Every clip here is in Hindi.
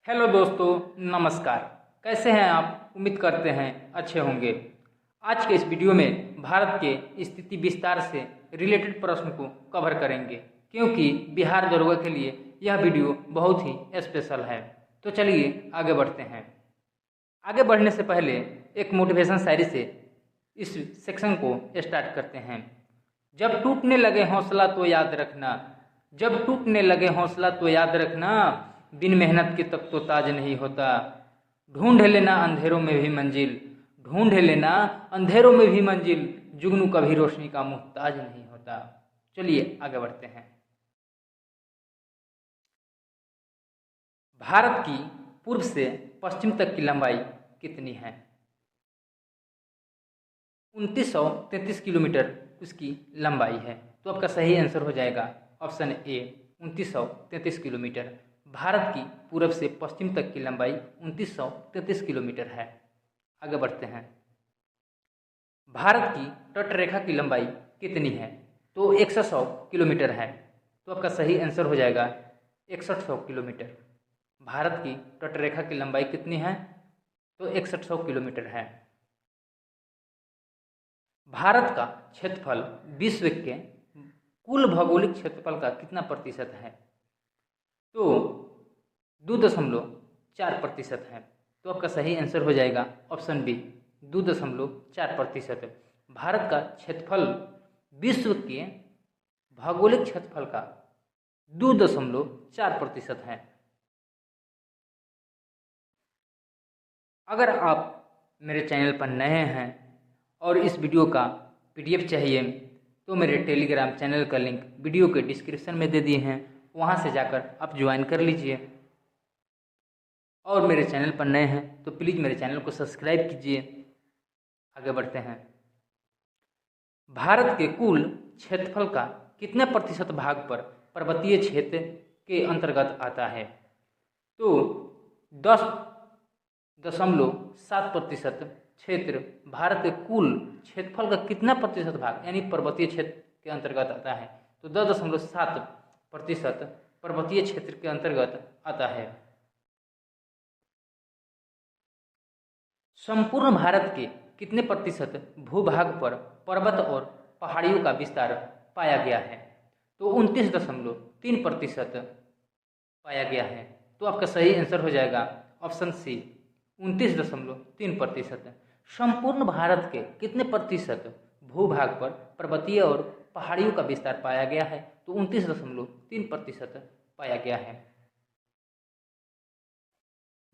हेलो दोस्तों, नमस्कार। कैसे हैं आप? उम्मीद करते हैं अच्छे होंगे। आज के इस वीडियो में भारत के स्थिति विस्तार से रिलेटेड प्रश्न को कवर करेंगे, क्योंकि बिहार दरोगा के लिए यह वीडियो बहुत ही स्पेशल है। तो चलिए आगे बढ़ते हैं। आगे बढ़ने से पहले एक मोटिवेशन शायरी से इस सेक्शन को स्टार्ट करते हैं। जब टूटने लगे हौसला तो याद रखना, जब टूटने लगे हौसला तो याद रखना, बिन मेहनत के तक तो ताज नहीं होता। ढूंढ लेना अंधेरों में भी मंजिल, ढूंढ लेना अंधेरों में भी मंजिल, जुगनू कभी रोशनी का मुहताज नहीं होता। चलिए आगे बढ़ते हैं। भारत की पूर्व से पश्चिम तक की लंबाई कितनी है? 2933 किलोमीटर उसकी लंबाई है। तो आपका सही आंसर हो जाएगा ऑप्शन ए, 2933 किलोमीटर। भारत की पूरब से पश्चिम तक की लंबाई 2933 किलोमीटर है। आगे बढ़ते हैं। भारत की तटरेखा की लंबाई कितनी है? तो 100 किलोमीटर है। तो आपका सही आंसर हो जाएगा 6100 किलोमीटर। भारत की तटरेखा की लंबाई कितनी है? तो 6100 किलोमीटर है। भारत का क्षेत्रफल विश्व के कुल भौगोलिक क्षेत्रफल का कितना प्रतिशत है? तो 2.4% है। तो आपका सही आंसर हो जाएगा ऑप्शन बी, 2.4%। भारत का क्षेत्रफल विश्व के भौगोलिक क्षेत्रफल का 2.4% है। अगर आप मेरे चैनल पर नए हैं और इस वीडियो का PDF चाहिए तो मेरे टेलीग्राम चैनल का लिंक वीडियो के डिस्क्रिप्शन में दे दिए हैं, वहां से जाकर आप ज्वाइन कर लीजिए। और मेरे चैनल पर नए हैं तो प्लीज़ मेरे चैनल को सब्सक्राइब कीजिए। आगे बढ़ते हैं। भारत के कुल क्षेत्रफल का कितने प्रतिशत भाग पर पर्वतीय क्षेत्र के अंतर्गत आता है? तो 10.7% क्षेत्र भारत के कुल क्षेत्रफल का कितना प्रतिशत भाग यानी पर्वतीय क्षेत्र के अंतर्गत आता है? तो 10.7% पर्वतीय क्षेत्र के अंतर्गत आता है। संपूर्ण भारत के कितने प्रतिशत भूभाग पर पर्वत और पहाड़ियों का विस्तार पाया गया है? तो 29.3% पाया गया है। तो आपका सही आंसर हो जाएगा ऑप्शन सी, 29.3%। संपूर्ण भारत के कितने प्रतिशत भूभाग पर पर्वतीय और पहाड़ियों का विस्तार पाया गया है? तो 29.3% पाया गया है।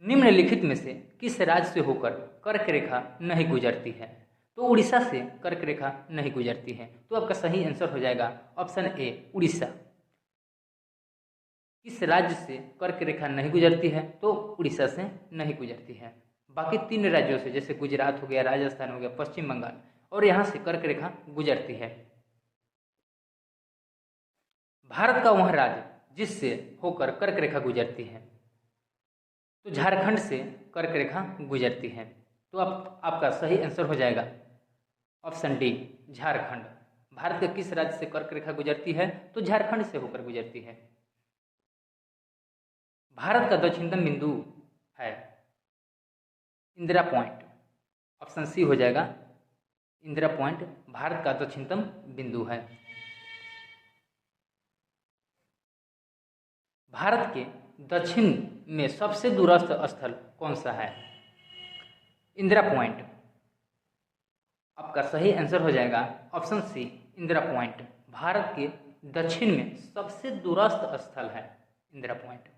निम्नलिखित में से किस राज्य से होकर कर्क रेखा नहीं गुजरती है? तो उड़ीसा से कर्क रेखा नहीं गुजरती है। तो आपका सही आंसर हो जाएगा ऑप्शन ए, उड़ीसा। किस राज्य से कर्क रेखा नहीं गुजरती है? तो उड़ीसा से नहीं गुजरती है। बाकी 3 राज्यों से, जैसे गुजरात हो गया, राजस्थान हो गया, पश्चिम बंगाल, और यहाँ से कर्क रेखा गुजरती है। भारत का वह राज्य जिससे होकर कर्क रेखा गुजरती है, तो झारखंड से कर्क रेखा गुजरती है। तो आपका सही आंसर हो जाएगा ऑप्शन डी, झारखंड। भारत के किस राज्य से कर्क रेखा गुजरती है? तो झारखंड से होकर गुजरती है। भारत का दक्षिणतम बिंदु है इंदिरा पॉइंट। ऑप्शन सी हो जाएगा, इंदिरा पॉइंट भारत का दक्षिणतम बिंदु है। भारत के दक्षिण में सबसे दूरस्थ स्थल कौन सा है? इंदिरा पॉइंट। आपका सही आंसर हो जाएगा ऑप्शन सी, इंदिरा पॉइंट। भारत के दक्षिण में सबसे दूरस्थ स्थल है इंदिरा पॉइंट।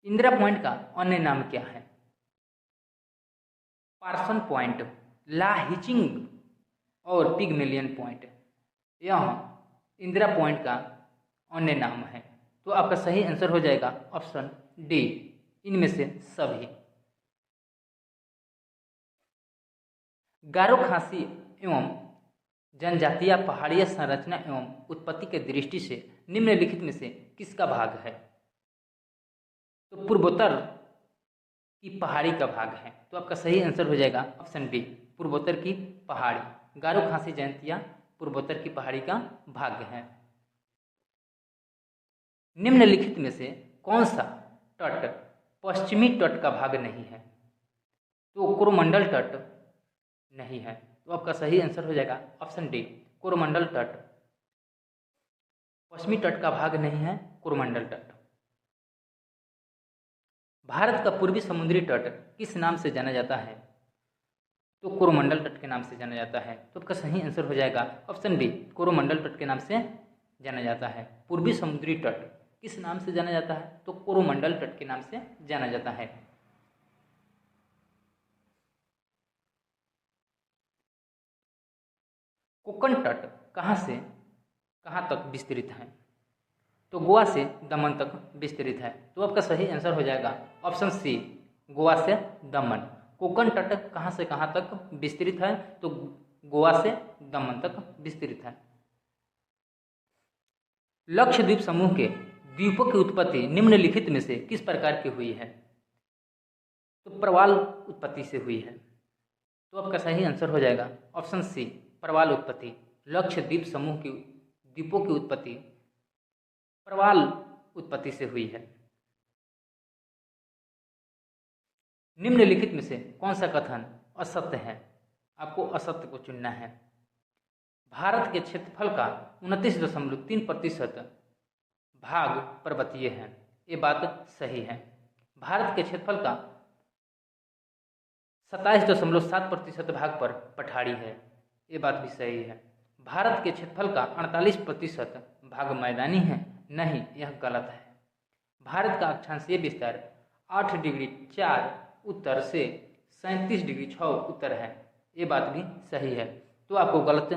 इंदिरा पॉइंट का अन्य नाम क्या है? पार्सन पॉइंट, ला हिचिंग और पिगमेलियन पॉइंट, यह इंदिरा पॉइंट का अन्य नाम है। तो आपका सही आंसर हो जाएगा ऑप्शन डी, इनमें से सभी। गारो खासी एवं जनजातीय पहाड़ीय संरचना एवं उत्पत्ति के दृष्टि से निम्नलिखित में से किसका भाग है? तो पूर्वोत्तर की पहाड़ी का भाग है। तो आपका सही आंसर हो जाएगा ऑप्शन बी, पूर्वोत्तर की पहाड़ी। गारो खासी जनजातीय पूर्वोत्तर की पहाड़ी का भाग है। निम्नलिखित में से कौन सा तट पश्चिमी तट का भाग नहीं है, तो कोरोमंडल तट नहीं है। तो आपका सही आंसर हो जाएगा ऑप्शन डी, कोरोमंडल तट। पश्चिमी तट का भाग नहीं है कोरोमंडल तट। भारत का पूर्वी समुद्री तट किस नाम से जाना जाता है? तो कोरोमंडल तट के नाम से जाना जाता है। तो आपका सही आंसर हो जाएगा ऑप्शन बी, कोरोमंडल तट के नाम से जाना जाता है। पूर्वी समुद्री तट किस नाम से जाना जाता है? तो कोरोमंडल तट के नाम से जाना जाता है। कोंकण तट कहाँ से कहाँ तक विस्तृत है? तो गोवा से दमन तक विस्तृत है। तो आपका सही आंसर हो जाएगा ऑप्शन सी, गोवा से दमन। कोंकण तट कहाँ से कहाँ तक विस्तृत है? तो गोवा से दमन तक विस्तृत है। लक्षद्वीप समूह के द्वीपों की उत्पत्ति निम्नलिखित में से किस प्रकार की हुई है? तो प्रवाल उत्पत्ति से हुई है। तो आपका सही आंसर हो जाएगा ऑप्शन सी, प्रवाल उत्पत्ति। लक्षद्वीप समूह की द्वीपों की उत्पत्ति प्रवाल उत्पत्ति से हुई है। निम्नलिखित में से कौन सा कथन असत्य है? आपको असत्य को चुनना है। भारत के क्षेत्रफल का 29.3% भाग पर्वतीय है। ये बात सही है। भारत के क्षेत्रफल का 27.7% भाग पर पठारी है। ये बात भी सही है। भारत के क्षेत्रफल का 48% भाग मैदानी है। नहीं, यह गलत है। भारत का अक्षांशीय विस्तार 8 डिग्री 4 उत्तर से 37 डिग्री 6 उत्तर है। ये बात भी सही है। तो आपको गलत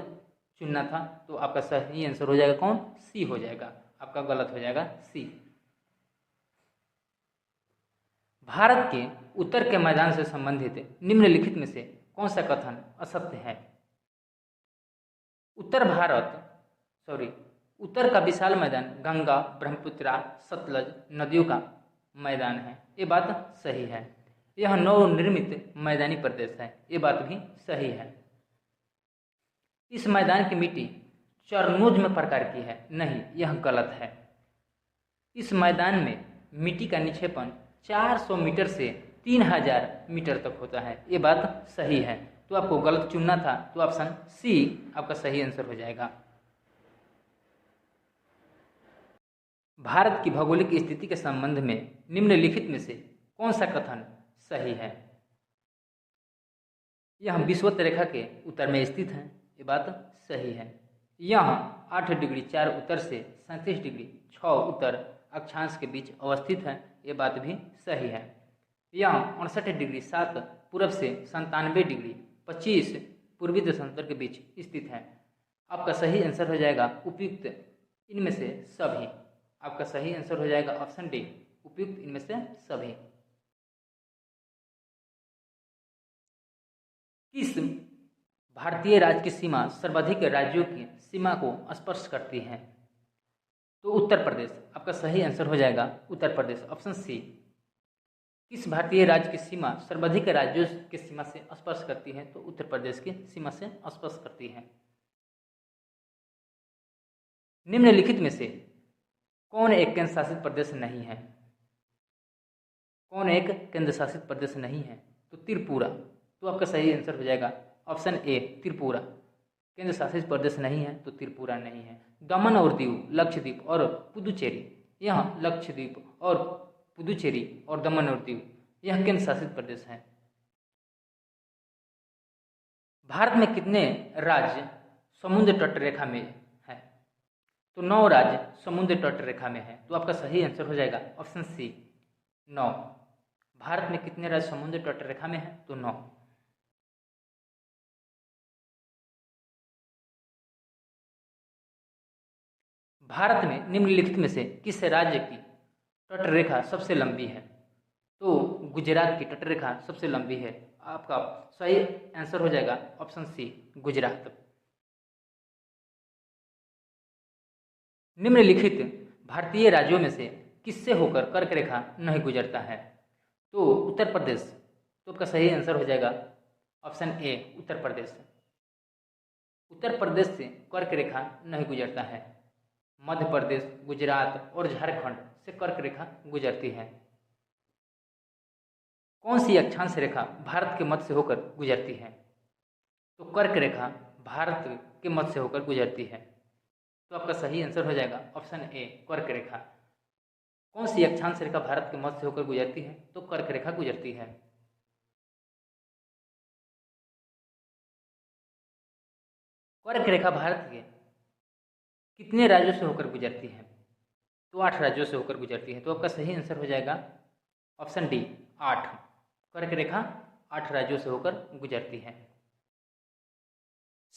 चुनना था, तो आपका सही आंसर हो जाएगा कौन? सी हो जाएगा। आपका गलत हो जाएगा सी। भारत के उत्तर के मैदान से संबंधित निम्नलिखित में से कौन सा कथन असत्य है? उत्तर का विशाल मैदान गंगा, ब्रह्मपुत्र, सतलज नदियों का मैदान है। ये बात सही है। यह नवनिर्मित मैदानी प्रदेश है। ये बात भी सही है। इस मैदान की मिट्टी चरनोज्म प्रकार की है। नहीं, यह गलत है। इस मैदान में मिट्टी का निक्षेपण 400 मीटर से 3000 मीटर तक होता है। ये बात सही है। तो आपको गलत चुनना था, तो ऑप्शन सी आपका सही आंसर हो जाएगा। भारत की भौगोलिक स्थिति के संबंध में निम्नलिखित में से कौन सा कथन सही है? यह विषुवत रेखा के उत्तर में स्थित है। ये बात सही है। यह 8 डिग्री 4 उत्तर से 37 डिग्री 6 उत्तर अक्षांश के बीच अवस्थित है। ये बात भी सही है। यह 68 डिग्री 7 पूर्व से 97 डिग्री 25 पूर्वी देशांतर के बीच स्थित है। आपका सही आंसर हो जाएगा उपयुक्त इनमें से सभी। आपका सही आंसर हो जाएगा ऑप्शन डी, उपयुक्त इनमें से सभी। किस भारतीय राज्य की सीमा सर्वाधिक राज्यों की सीमा को स्पर्श करती है? तो उत्तर प्रदेश। आपका सही आंसर हो जाएगा उत्तर प्रदेश, ऑप्शन सी। किस भारतीय राज्य की सीमा सर्वाधिक राज्यों की सीमा से स्पर्श करती है? तो उत्तर प्रदेश की सीमा से स्पर्श करती है। निम्नलिखित में से कौन एक केंद्र शासित प्रदेश नहीं है? कौन एक केंद्र शासित प्रदेश नहीं है? तो त्रिपुरा। तो आपका सही आंसर हो जाएगा ऑप्शन ए, त्रिपुरा। केंद्र शासित प्रदेश नहीं है, तो त्रिपुरा नहीं है। दमन और दीव, लक्षद्वीप और पुदुचेरी, यह लक्षद्वीप और पुदुचेरी और दमन और दीव यह केंद्र शासित प्रदेश है। भारत में कितने राज्य समुद्र तट रेखा में है? तो 9 राज्य समुद्र तट रेखा में है। तो आपका सही आंसर हो जाएगा ऑप्शन सी, 9। भारत में कितने राज्य समुद्र तट रेखा में है? तो 9। भारत में निम्नलिखित में से किस राज्य की तट रेखा सबसे लंबी है? तो गुजरात की तट रेखा सबसे लंबी है। आपका सही आंसर हो जाएगा ऑप्शन सी, गुजरात। निम्नलिखित भारतीय राज्यों में से किससे होकर कर्क रेखा नहीं गुजरता है? तो उत्तर प्रदेश। तो आपका सही आंसर हो जाएगा ऑप्शन ए, उत्तर प्रदेश। उत्तर प्रदेश से कर्क रेखा नहीं गुजरता है। मध्य प्रदेश, गुजरात और झारखंड से कर्क रेखा गुजरती है। कौन सी अक्षांश रेखा भारत के मध्य से होकर गुजरती है? तो कर्क रेखा भारत के मध्य से होकर गुजरती है। तो आपका सही आंसर हो जाएगा ऑप्शन ए, कर्क रेखा। कौन सी अक्षांश रेखा भारत के मध्य से होकर गुजरती है? तो कर्क रेखा गुजरती है। कर्क रेखा भारत के कितने राज्यों से होकर गुजरती है? तो 8 राज्यों से होकर गुजरती है। तो आपका सही आंसर हो जाएगा ऑप्शन डी, 8। कर्क रेखा 8 राज्यों से होकर गुजरती है।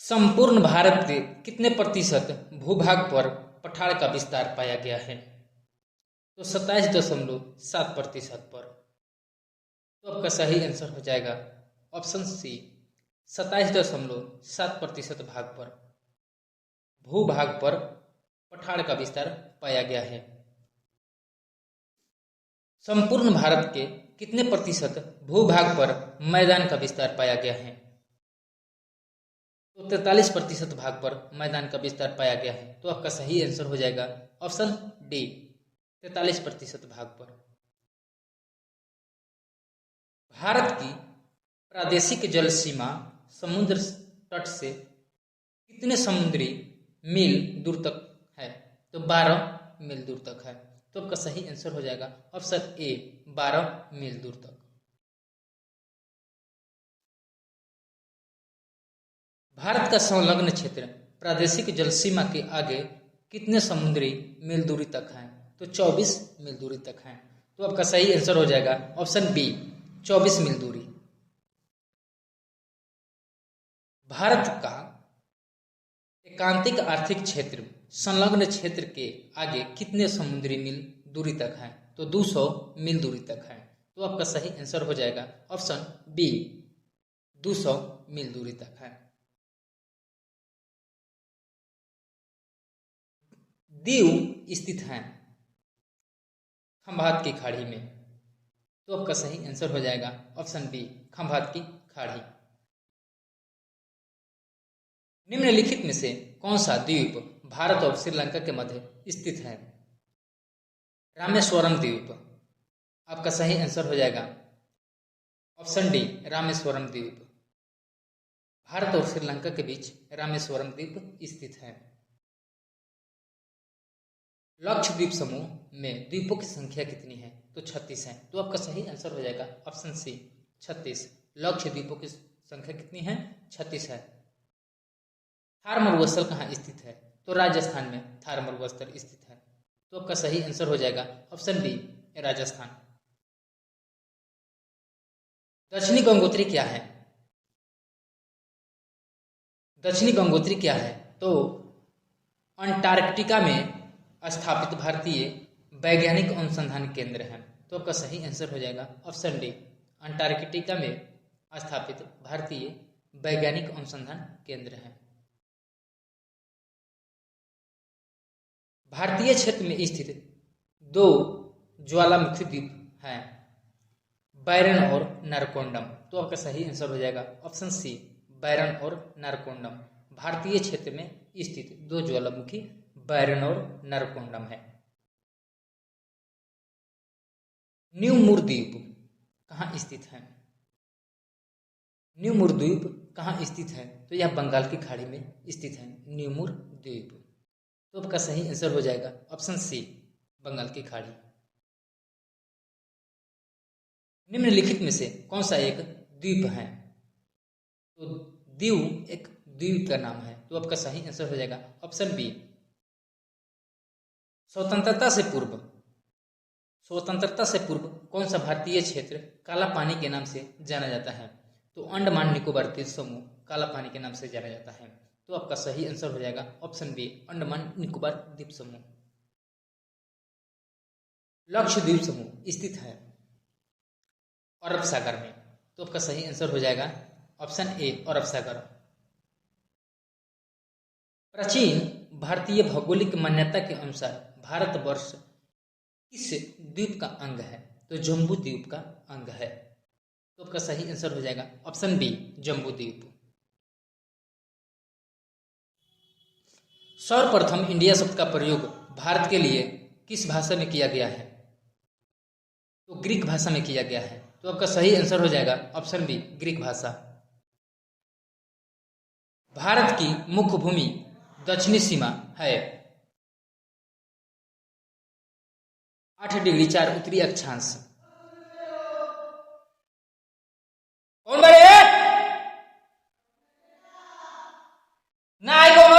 संपूर्ण भारत के कितने प्रतिशत भूभाग पर पठार का विस्तार पाया गया है? तो 27.7% पर। तो आपका सही आंसर हो जाएगा ऑप्शन सी, 27.7% भाग पर भूभाग पर पठार का विस्तार पाया गया है। संपूर्ण भारत के कितने प्रतिशत भूभाग पर मैदान का विस्तार पाया गया है? तो 43% भाग पर मैदान का विस्तार पाया गया है। तो आपका सही आंसर हो जाएगा ऑप्शन डी, 43% भाग पर। भारत की प्रादेशिक जल सीमा समुद्र तट से कितने समुद्री मील दूर तक है? तो 12 मील दूर तक है। तो आपका सही आंसर हो जाएगा ऑप्शन ए, 12 मील दूर तक। भारत का संलग्न क्षेत्र प्रादेशिक जल सीमा के आगे कितने समुद्री मील दूरी तक है? तो 24 मील दूरी तक है। तो आपका सही आंसर हो जाएगा ऑप्शन बी, 24 मील दूरी। भारत का एकांतिक आर्थिक क्षेत्र संलग्न क्षेत्र के आगे कितने समुद्री मील दूरी तक है? तो 200 मील दूरी तक है। तो आपका सही आंसर हो जाएगा ऑप्शन बी, 200 मील दूरी तक है। दीव स्थित है खंभात की खाड़ी में। तो आपका सही आंसर हो जाएगा ऑप्शन बी, खंभात की खाड़ी। निम्नलिखित में से कौन सा द्वीप भारत और श्रीलंका के मध्य स्थित है? रामेश्वरम द्वीप। आपका सही आंसर हो जाएगा ऑप्शन डी, रामेश्वरम द्वीप। भारत और श्रीलंका के बीच रामेश्वरम द्वीप स्थित है। लक्षद्वीप समूह में द्वीपों की संख्या कितनी है? तो 36 है। तो आपका सही आंसर हो जाएगा ऑप्शन सी, 36। लक्षद्वीपों की संख्या कितनी है? 36 है। थार मरुस्थल कहाँ स्थित है? तो राजस्थान में थार मरुस्थल स्थित है। तो आपका सही आंसर हो जाएगा ऑप्शन डी, राजस्थान। दक्षिणी गंगोत्री क्या है? दक्षिणी गंगोत्री क्या है? तो अंटार्कटिका में स्थापित भारतीय वैज्ञानिक अनुसंधान केंद्र है। तो आपका सही आंसर हो जाएगा ऑप्शन डी, अंटार्कटिका में स्थापित भारतीय वैज्ञानिक अनुसंधान केंद्र है। भारतीय क्षेत्र में स्थित 2 ज्वालामुखी द्वीप हैं, बैरन और नारकोंडम। तो आपका सही आंसर हो जाएगा ऑप्शन सी, बैरन और नारकोंडम। भारतीय क्षेत्र में स्थित 2 ज्वालामुखी बैरन और नारकोंडम है। न्यूमूर द्वीप कहाँ स्थित है? न्यूमूर द्वीप कहाँ स्थित है? तो यह बंगाल की खाड़ी में स्थित है, न्यूमूर द्वीप। तो आपका सही आंसर हो जाएगा ऑप्शन सी, बंगाल की खाड़ी। निम्नलिखित में से कौन सा एक द्वीप है? तो दीव एक द्वीप का नाम है। तो आपका सही आंसर हो जाएगा ऑप्शन बी, स्वतंत्रता से पूर्व कौन सा भारतीय क्षेत्र काला पानी के नाम से जाना जाता है? तो अंडमान निकोबार द्वीप समूह काला पानी के नाम से जाना जाता है। तो आपका सही आंसर हो जाएगा ऑप्शन बी, अंडमान निकोबार द्वीप समूह। लक्षद्वीप समूह स्थित है अरब सागर में। तो आपका सही आंसर हो जाएगा ऑप्शन ए, अरब सागर। प्राचीन भारतीय भौगोलिक मान्यता के अनुसार भारतवर्ष किस द्वीप का अंग है? तो जम्बू द्वीप का अंग है। तो आपका सही आंसर हो जाएगा ऑप्शन बी, जम्बू द्वीप। सर्वप्रथम इंडिया शब्द का प्रयोग भारत के लिए किस भाषा में किया गया है? तो ग्रीक भाषा में किया गया है। तो आपका सही आंसर हो जाएगा ऑप्शन बी ग्रीक भाषा। भारत की मुख्य भूमि दक्षिणी सीमा है 8 डिग्री 4 उत्तरी अक्षांश। कौन बड़े ना आए कौन?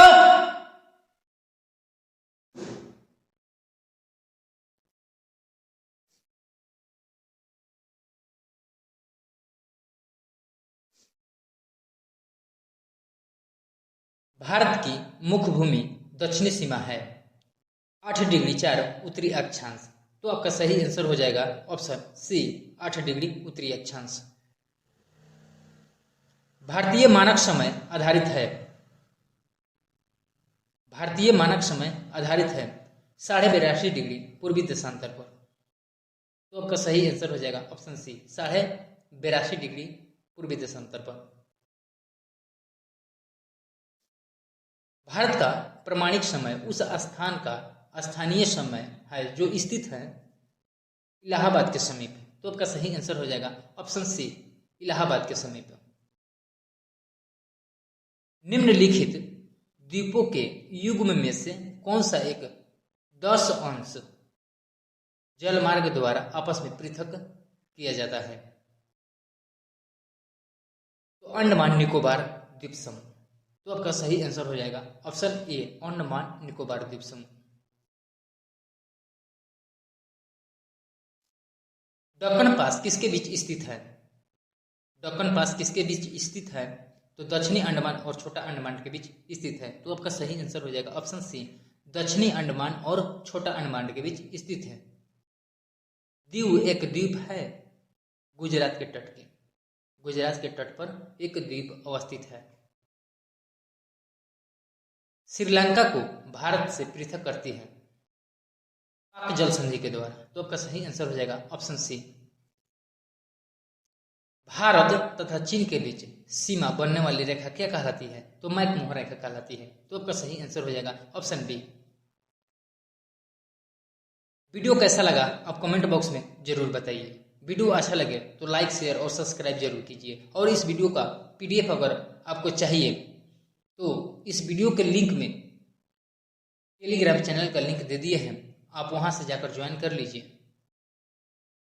भारत की मुख्य भूमि दक्षिणी सीमा है 8 डिग्री 4 उत्तरी अक्षांश। तो आपका सही आंसर हो जाएगा ऑप्शन सी 8 डिग्री उत्तरी अक्षांश। भारतीय मानक समय आधारित है 82.5 डिग्री पूर्वी देशांतर पर। तो आपका सही आंसर हो जाएगा ऑप्शन सी 82.5 डिग्री पूर्वी देशांतर पर। भारत का प्रमाणिक समय उस स्थान का स्थानीय समय है जो स्थित है इलाहाबाद के समीप। तो आपका सही आंसर हो जाएगा ऑप्शन सी इलाहाबाद के समीप। निम्नलिखित द्वीपों के युग्म में से कौन सा एक 10 अंश जलमार्ग द्वारा आपस में पृथक किया जाता है? तो अंडमान निकोबार द्वीप समूह। तो आपका सही आंसर हो जाएगा ऑप्शन ए अंडमान निकोबार द्वीप समूह। दक्कन पास किसके बीच स्थित है? दक्कन पास किसके बीच स्थित है? तो दक्षिणी अंडमान और छोटा अंडमान के बीच स्थित है। तो आपका सही आंसर हो जाएगा ऑप्शन सी दक्षिणी अंडमान और छोटा अंडमान के बीच स्थित है। दीव एक द्वीप है गुजरात के तट पर एक द्वीप अवस्थित है। श्रीलंका को भारत से पृथक करती है पाक जल संधि के द्वारा। तो आपका सही आंसर हो जाएगा ऑप्शन सी। भारत तथा चीन के बीच सीमा बनने वाली रेखा क्या कहलाती है? तो मैकमोहन रेखा कहलाती है। तो आपका सही आंसर हो जाएगा ऑप्शन बी। वीडियो कैसा लगा आप कमेंट बॉक्स में जरूर बताइए। वीडियो अच्छा लगे तो लाइक शेयर और सब्सक्राइब जरूर कीजिए। और इस वीडियो का PDF अगर आपको चाहिए तो इस वीडियो के लिंक में टेलीग्राम चैनल का लिंक दे दिए हैं, आप वहां से जाकर ज्वाइन कर लीजिए।